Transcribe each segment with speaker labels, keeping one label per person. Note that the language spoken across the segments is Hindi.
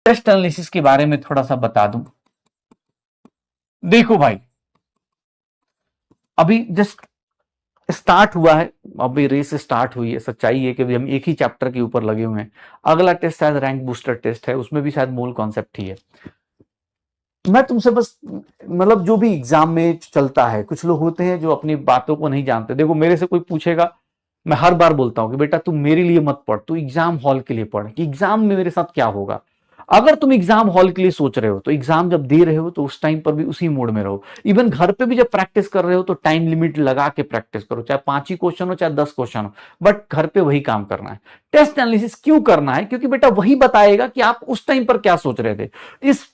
Speaker 1: टेस्ट एनालिसिस के बारे में थोड़ा सा बता दूं। देखो भाई, अभी जस्ट स्टार्ट हुआ है, अभी रेस स्टार्ट हुई है। सच्चाई है कि हम एक ही चैप्टर के ऊपर लगे हुए हैं। अगला टेस्ट शायद रैंक बूस्टर टेस्ट है, उसमें भी शायद मूल कॉन्सेप्ट ही है। मैं तुमसे बस मतलब जो भी एग्जाम में चलता है, कुछ लोग होते हैं जो अपनी बातों को नहीं जानते। देखो, मेरे से कोई पूछेगा, मैं हर बार बोलता हूं कि बेटा तू मेरे लिए मत पढ़, तू एग्जाम हॉल के लिए पढ़ कि एग्जाम में मेरे साथ क्या होगा। अगर तुम एग्जाम हॉल के लिए सोच रहे हो तो एग्जाम जब दे रहे हो तो उस टाइम पर भी उसी मोड में रहो। इवन घर पे भी जब प्रैक्टिस कर रहे हो तो टाइम लिमिट लगा के प्रैक्टिस करो, चाहे 5 ही क्वेश्चन हो चाहे 10 क्वेश्चन हो, बट घर पे वही काम करना है। टेस्ट एनालिसिस क्यों करना है? क्योंकि बेटा वही बताएगा कि आप उस टाइम पर क्या सोच रहे थे। इस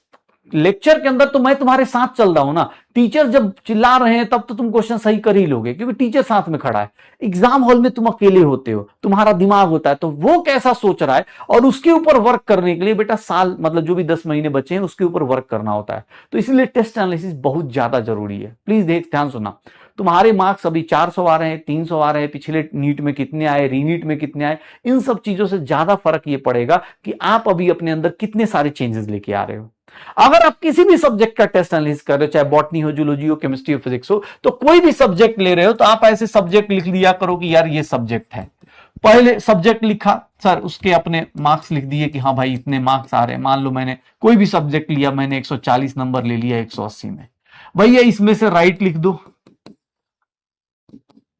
Speaker 1: लेक्चर के अंदर तो मैं तुम्हारे साथ चल रहा हूं ना। टीचर जब चिल्ला रहे हैं तब तो तुम क्वेश्चन सही कर ही लोगे, क्योंकि टीचर साथ में खड़ा है। एग्जाम हॉल में तुम अकेले होते हो, तुम्हारा दिमाग होता है, तो वो कैसा सोच रहा है और उसके ऊपर वर्क करने के लिए बेटा साल मतलब जो भी 10 महीने बचे हैं उसके ऊपर वर्क करना होता है। तो इसलिए टेस्ट एनालिसिस बहुत ज्यादा जरूरी है। प्लीज ध्यान सुनना। तुम्हारे मार्क्स अभी 400 आ रहे हैं, 300 आ रहे हैं, पिछले नीट में कितने आए, रीनीट में कितने आए, इन सब चीजों से ज्यादा फर्क ये पड़ेगा कि आप अभी अपने अंदर कितने सारे चेंजेस लेके आ रहे हो। अगर आप किसी भी सब्जेक्ट का टेस्ट एनालिसिस कर रहे हो, चाहे बॉटनी हो, जूलॉजी हो, केमिस्ट्री हो, फिजिक्स हो, तो कोई भी सब्जेक्ट ले रहे हो तो आप ऐसे सब्जेक्ट लिख लिया करो कि यार ये सब्जेक्ट है। पहले सब्जेक्ट लिखा सर, उसके अपने मार्क्स लिख दिए कि हाँ भाई इतने मार्क्स आ रहे हैं। मान लो मैंने कोई भी सब्जेक्ट लिया, मैंने 140 नंबर ले लिया 180 में, भैया इसमें से राइट लिख दो,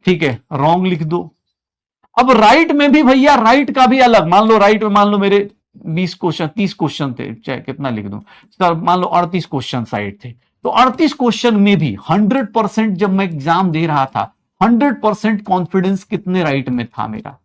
Speaker 1: ठीक है, रॉन्ग लिख दो। अब राइट में भी भैया राइट का भी अलग, मान लो राइट में मान लो मेरे 20 क्वेश्चन 30 क्वेश्चन थे, चाहे कितना लिख दूं सर, मान लो 38 क्वेश्चन साइड थे, तो 38 क्वेश्चन में भी 100% जब मैं एग्जाम दे रहा था 100% कॉन्फिडेंस कितने राइट में था मेरा।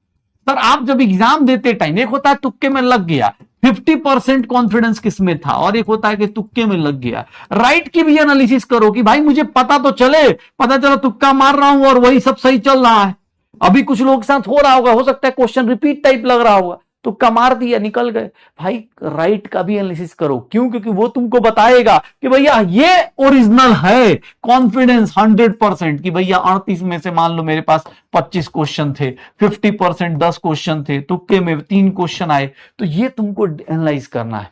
Speaker 1: सर आप जब एग्जाम देते टाइम, एक होता है तुक्के में लग गया, 50% कॉन्फिडेंस किसमें था, और एक होता है कि तुक्के में लग गया। राइट की भी एनालिसिस करो कि भाई मुझे पता तो चले, पता चला तुक्का मार रहा हूं और वही सब सही चल रहा है। अभी कुछ लोग के साथ हो रहा होगा, हो सकता है क्वेश्चन रिपीट टाइप लग रहा होगा, तुक्का मार दिया निकल गए। भाई राइट का भी एनालिसिस करो, क्यों? क्योंकि वो तुमको बताएगा कि भैया ये ओरिजिनल है। कॉन्फिडेंस 100% कि भैया 38 में से मान लो मेरे पास 25 क्वेश्चन थे, 50% 10 क्वेश्चन थे, तुक्के में 3 क्वेश्चन आए, तो ये तुमको एनालाइज करना है,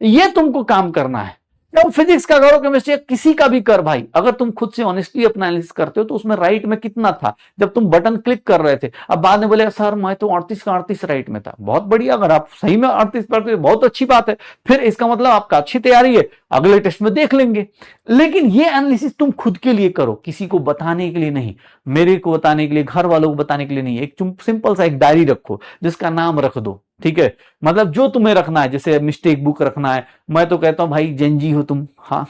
Speaker 1: ये तुमको काम करना है। जब फिजिक्स का करो, केमिस्ट्री किसी का भी कर भाई, अगर तुम खुद से ऑनेस्टली अपना एनालिसिस करते हो तो उसमें राइट में कितना था जब तुम बटन क्लिक कर रहे थे। अब बाद में बोले सर मैं तो 38 का 38 राइट में था, बहुत बढ़िया, अगर आप सही में 38 पर बहुत अच्छी बात है, फिर इसका मतलब आपका अच्छी तैयारी है, अगले टेस्ट में देख लेंगे। लेकिन ये एनालिसिस तुम खुद के लिए करो, किसी को बताने के लिए नहीं, मेरे को बताने के लिए, घर वालों को बताने के लिए नहीं। एक सिंपल सा एक डायरी रखो जिसका नाम रख दो, ठीक है, मतलब जो तुम्हें रखना है, जैसे मिस्टेक बुक रखना है, मैं तो कहता हूं भाई जेनजी हो तुम, हाँ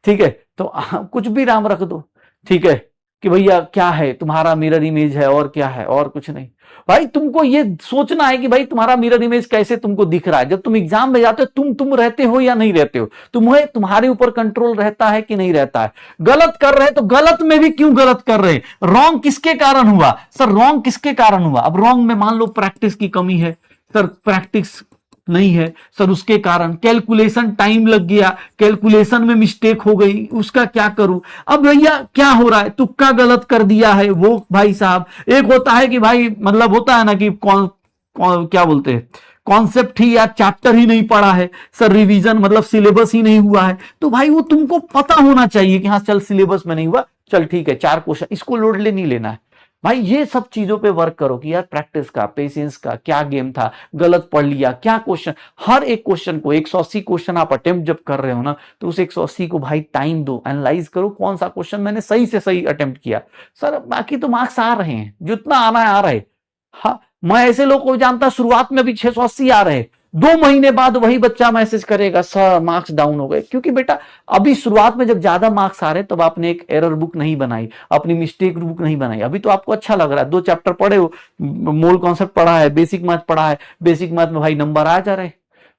Speaker 1: ठीक है, तो कुछ भी नाम रख दो, ठीक है, कि भैया क्या है तुम्हारा मिरर इमेज है और क्या है, और कुछ नहीं। भाई तुमको ये सोचना है कि भाई तुम्हारा मिरर इमेज कैसे तुमको दिख रहा है। जब तुम एग्जाम में जाते हो तुम रहते हो या नहीं रहते हो, तुम्हें तुम्हारे ऊपर कंट्रोल रहता है कि नहीं रहता है। गलत कर रहे तो गलत में भी क्यों गलत कर रहे, रॉन्ग किसके कारण हुआ सर, रॉन्ग किसके कारण हुआ। अब रॉन्ग में मान लो प्रैक्टिस की कमी है सर, प्रैक्टिस नहीं है सर, उसके कारण कैलकुलेशन टाइम लग गया, कैलकुलेशन में मिस्टेक हो गई, उसका क्या करूं। अब भैया क्या हो रहा है, तुक्का गलत कर दिया है वो भाई साहब। एक होता है कि भाई मतलब होता है ना कि क्या बोलते हैं, कॉन्सेप्ट ही या चैप्टर ही नहीं पढ़ा है सर, रिवीजन मतलब सिलेबस ही नहीं हुआ है, तो भाई वो तुमको पता होना चाहिए कि हाँ चल सिलेबस में नहीं हुआ, चल ठीक है 4 क्वेश्चन, इसको लोड ले नहीं लेना है। भाई ये सब चीजों पे वर्क करो कि यार प्रैक्टिस का, पेशेंस का क्या गेम था, गलत पढ़ लिया क्या क्वेश्चन, हर एक क्वेश्चन को 180 क्वेश्चन आप अटेम्प्ट जब कर रहे हो ना, तो उस 180 को भाई टाइम दो, एनालाइज करो कौन सा क्वेश्चन मैंने सही से सही अटेम्प्ट किया। सर बाकी तो मार्क्स आ रहे हैं, जितना आना है आ रहे। हाँ मैं ऐसे लोग को जानता, शुरुआत में भी 680 आ रहे, 2 महीने बाद वही बच्चा मैसेज करेगा सर मार्क्स डाउन हो गए, क्योंकि बेटा अभी शुरुआत में जब ज्यादा मार्क्स आ रहे तब आपने एक एरर बुक नहीं बनाई, अपनी मिस्टेक बुक नहीं बनाई। अभी तो आपको अच्छा लग रहा है, 2 चैप्टर पढ़े हो, मोल कॉन्सेप्ट पढ़ा है, बेसिक मैथ पढ़ा है, बेसिक मैथ में भाई नंबर आ जा रहे,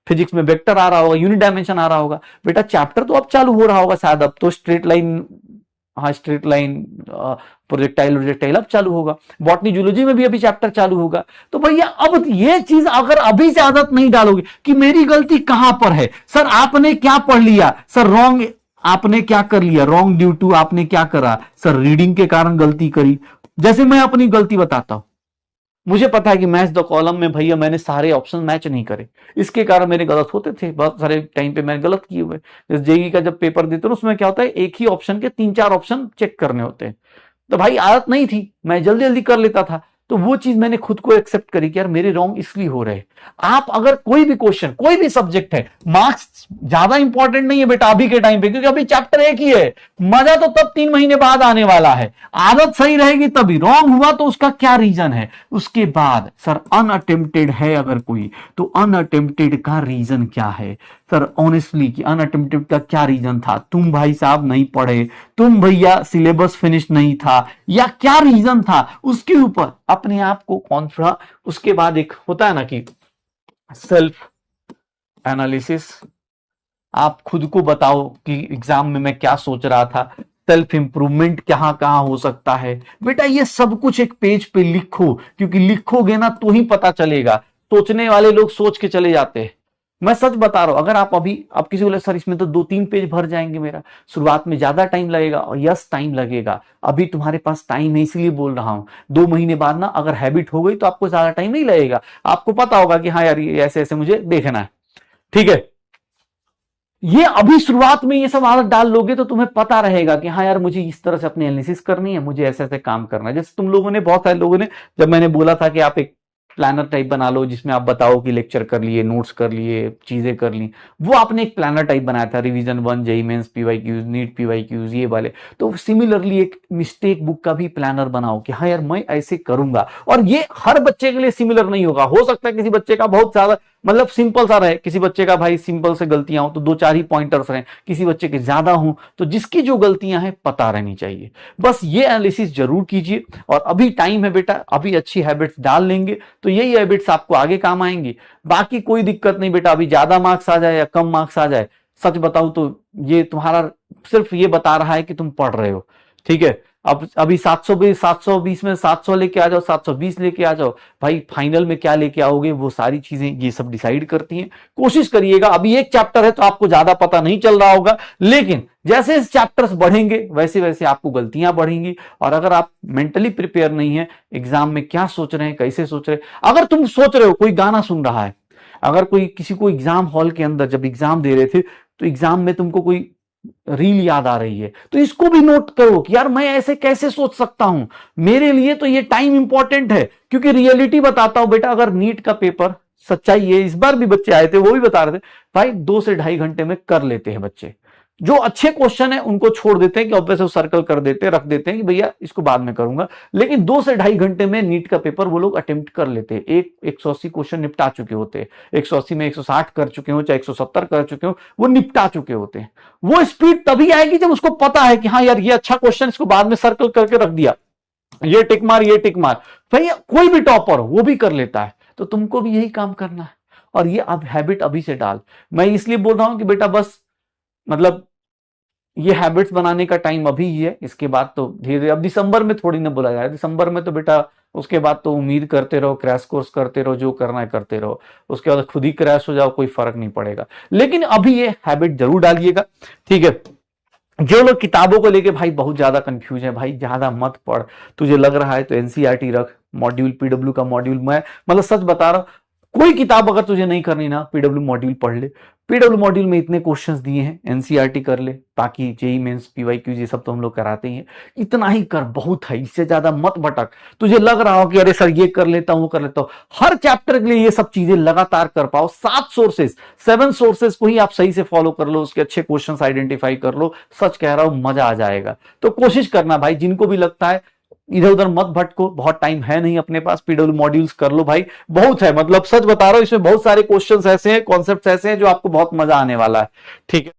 Speaker 1: फिजिक्स में वेक्टर आ रहा होगा, यूनिट डायमेंशन आ रहा होगा, बेटा चैप्टर तो अब चालू हो रहा होगा शायद, अब तो स्ट्रेट लाइन, हाँ स्ट्रेट लाइन, प्रोजेक्टाइल अब चालू होगा, बॉटनी जूलॉजी में भी अभी चैप्टर चालू होगा। तो भैया अब ये चीज अगर अभी से आदत नहीं डालोगे कि मेरी गलती कहां पर है, सर आपने क्या पढ़ लिया सर, रॉन्ग आपने क्या कर लिया, रॉन्ग ड्यू टू आपने क्या करा सर, रीडिंग के कारण गलती करी। जैसे मैं अपनी गलती बताता हूं, मुझे पता है कि मैच द कॉलम में भैया मैंने सारे ऑप्शन मैच नहीं करे, इसके कारण मेरे गलत होते थे, बहुत सारे टाइम पे मैंने गलत किए हुए। जैसे जेई का जब पेपर देते हो उसमें क्या होता है, एक ही ऑप्शन के 3-4 ऑप्शन चेक करने होते हैं, तो भाई आदत नहीं थी, मैं जल्दी जल्दी कर लेता था। तो वो चीज मैंने खुद को एक्सेप्ट करी कि यार मेरे रॉन्ग इसलिए हो रहे। आप अगर कोई भी क्वेश्चन, कोई भी सब्जेक्ट है, मार्क्स ज्यादा इंपॉर्टेंट नहीं है बेटा अभी के टाइम पे, क्योंकि अभी चैप्टर एक ही है, मजा तो तब 3 महीने बाद आने वाला है। आदत सही रहेगी तभी, रॉन्ग हुआ तो उसका क्या रीजन है। उसके बाद सर अनअटेम्प्टेड है अगर कोई, तो अनअटेम्प्टेड का रीजन क्या है सर, ऑनेस्टली कि अनअटेम्प्टेड का क्या रीजन था, तुम भाई साहब नहीं पढ़े, तुम भैया सिलेबस फिनिश नहीं था, या क्या रीजन था, उसके ऊपर अपने आप को कॉन्फिडेंस। उसके बाद एक होता है ना कि सेल्फ एनालिसिस, आप खुद को बताओ कि एग्जाम में मैं क्या सोच रहा था, सेल्फ इंप्रूवमेंट कहां कहां हो सकता है। बेटा ये सब कुछ एक पेज पे लिखो, क्योंकि लिखोगे ना तो ही पता चलेगा। सोचने वाले लोग सोच के चले जाते हैं, मैं सच बता रहा हूं। अगर आप अभी, आप किसी बोले सर इसमें तो 2-3 पेज भर जाएंगे मेरा, शुरुआत में ज्यादा टाइम लगेगा, और यस टाइम लगेगा, अभी तुम्हारे पास टाइम है इसलिए बोल रहा हूं। 2 महीने बाद ना अगर हैबिट हो गई तो आपको ज्यादा टाइम नहीं लगेगा, आपको पता होगा कि हाँ यार ये ऐसे ऐसे मुझे देखना है, ठीक है। ये अभी शुरुआत में ये सब आदत डाल लोगे तो तुम्हें पता रहेगा कि हाँ यार मुझे इस तरह से अपनी एनालिसिस करनी है, मुझे ऐसे ऐसे काम करना है। जैसे तुम लोगों ने, बहुत सारे लोगों ने, जब मैंने बोला था कि आप एक प्लानर टाइप बना लो जिसमें आप बताओ कि लेक्चर कर लिए, नोट्स कर लिए, चीजें कर ली, वो आपने एक प्लानर टाइप बनाया था, revision 1, JEE mains PYQs, NEET PYQs, ये वाले। तो सिमिलरली एक मिस्टेक बुक का भी प्लानर बनाओ कि हाँ यार मैं ऐसे करूंगा। और ये हर बच्चे के लिए सिमिलर नहीं होगा, हो सकता है किसी बच्चे का बहुत ज्यादा मतलब सिंपल सा रहे, किसी बच्चे का भाई सिंपल से गलतियां हो तो 2-4 ही पॉइंटर्स रहे, किसी बच्चे के ज्यादा हो तो जिसकी जो गलतियां हैं पता रहनी चाहिए। बस ये एनालिसिस जरूर कीजिए, और अभी टाइम है बेटा, अभी अच्छी हैबिट्स डाल लेंगे तो यही हैबिट्स आपको आगे काम आएंगी। बाकी कोई दिक्कत नहीं बेटा, अभी ज्यादा मार्क्स आ जाए या कम मार्क्स आ जाए, सच बताऊं तो ये तुम्हारा सिर्फ ये बता रहा है कि तुम पढ़ रहे हो, ठीक है। अब अभी 720 में 700 लेके आ जाओ, 720 लेके आ जाओ, भाई फाइनल में क्या लेके आओगे वो सारी चीजें ये सब डिसाइड करती हैं। कोशिश करिएगा, अभी एक चैप्टर है तो आपको ज्यादा पता नहीं चल रहा होगा, लेकिन जैसे चैप्टर्स बढ़ेंगे वैसे वैसे आपको गलतियां बढ़ेंगी। और अगर आप मेंटली प्रिपेयर नहीं है, एग्जाम में क्या सोच रहे हैं, कैसे सोच रहे हैं, अगर तुम सोच रहे हो कोई गाना सुन रहा है, अगर कोई किसी को एग्जाम हॉल के अंदर जब एग्जाम दे रहे थे तो एग्जाम में तुमको कोई रील याद आ रही है, तो इसको भी नोट करो कि यार मैं ऐसे कैसे सोच सकता हूं, मेरे लिए तो ये टाइम इंपॉर्टेंट है। क्योंकि रियलिटी बताता हूं बेटा, अगर नीट का पेपर, सच्चाई है, इस बार भी बच्चे आए थे वो भी बता रहे थे, भाई 2 से 2.5 घंटे में कर लेते हैं बच्चे। जो अच्छे क्वेश्चन है उनको छोड़ देते हैं कि ऑब्वियस सर्कल कर देते हैं, रख देते हैं कि भैया इसको बाद में करूंगा, लेकिन 2 से 2.5 घंटे में नीट का पेपर वो लोग अटेम्प्ट कर लेते हैं। 180 क्वेश्चन निपटा चुके होते हैं, 180 में 160 कर चुके हो चाहे 170 कर चुके हो, वो निपटा चुके होते हैं। वो स्पीड तभी आएगी जब उसको पता है कि हाँ यार ये अच्छा क्वेश्चन, इसको बाद में सर्कल करके रख दिया, ये टिक मार, ये टिक मार। भैया कोई भी टॉपर हो वो भी कर लेता है, तो तुमको भी यही काम करना है। और ये अब हैबिट अभी से डाल, मैं इसलिए बोल रहा हूं कि बेटा बस मतलब ये हैबिट्स बनाने का टाइम अभी ही है, इसके बाद तो धीरे धीरे, अब दिसंबर में थोड़ी ना बोला जाए, दिसंबर में तो बेटा उसके बाद तो उम्मीद करते रहो, क्रैश कोर्स करते रहो, जो करना है करते रहो, उसके बाद खुद ही क्रैश हो जाओ, कोई फर्क नहीं पड़ेगा। लेकिन अभी ये हैबिट जरूर डालिएगा, ठीक है। जो लोग किताबों को लेके भाई बहुत ज्यादा कंफ्यूज है, भाई ज्यादा मत पढ़, तुझे लग रहा है तो एनसीईआरटी रख, मॉड्यूल पीडब्ल्यू का मॉड्यूल, मैं मतलब सच बता रहा हूं, कोई किताब अगर तुझे नहीं करनी ना, पीडब्ल्यू मॉड्यूल पढ़ ले। पीडब्ल्यू मॉड्यूल में इतने क्वेश्चंस दिए हैं, एनसीईआरटी कर ले, बाकी जेईई मेंस पीवाईक्यूज ये सब तो हम लोग कराते ही हैं, इतना ही कर, बहुत है, इससे ज्यादा मत भटक। तुझे लग रहा हो कि अरे सर ये कर लेता हूं वो कर लेता हूं, हर चैप्टर के लिए ये सब चीजें लगातार कर पाओ। 7 सोर्सेस को ही आप सही से फॉलो कर लो, उसके अच्छे क्वेश्चंस आइडेंटिफाई कर लो, सच कह रहा हूं मजा आ जाएगा। तो कोशिश करना भाई, जिनको भी लगता है इधर उधर मत भटको, बहुत टाइम है नहीं अपने पास, पीडब्ल्यू मॉड्यूल्स कर लो भाई, बहुत है, मतलब सच बता रहा हूं, इसमें बहुत सारे क्वेश्चंस ऐसे हैं, कॉन्सेप्ट्स ऐसे हैं जो आपको बहुत मजा आने वाला है, ठीक है।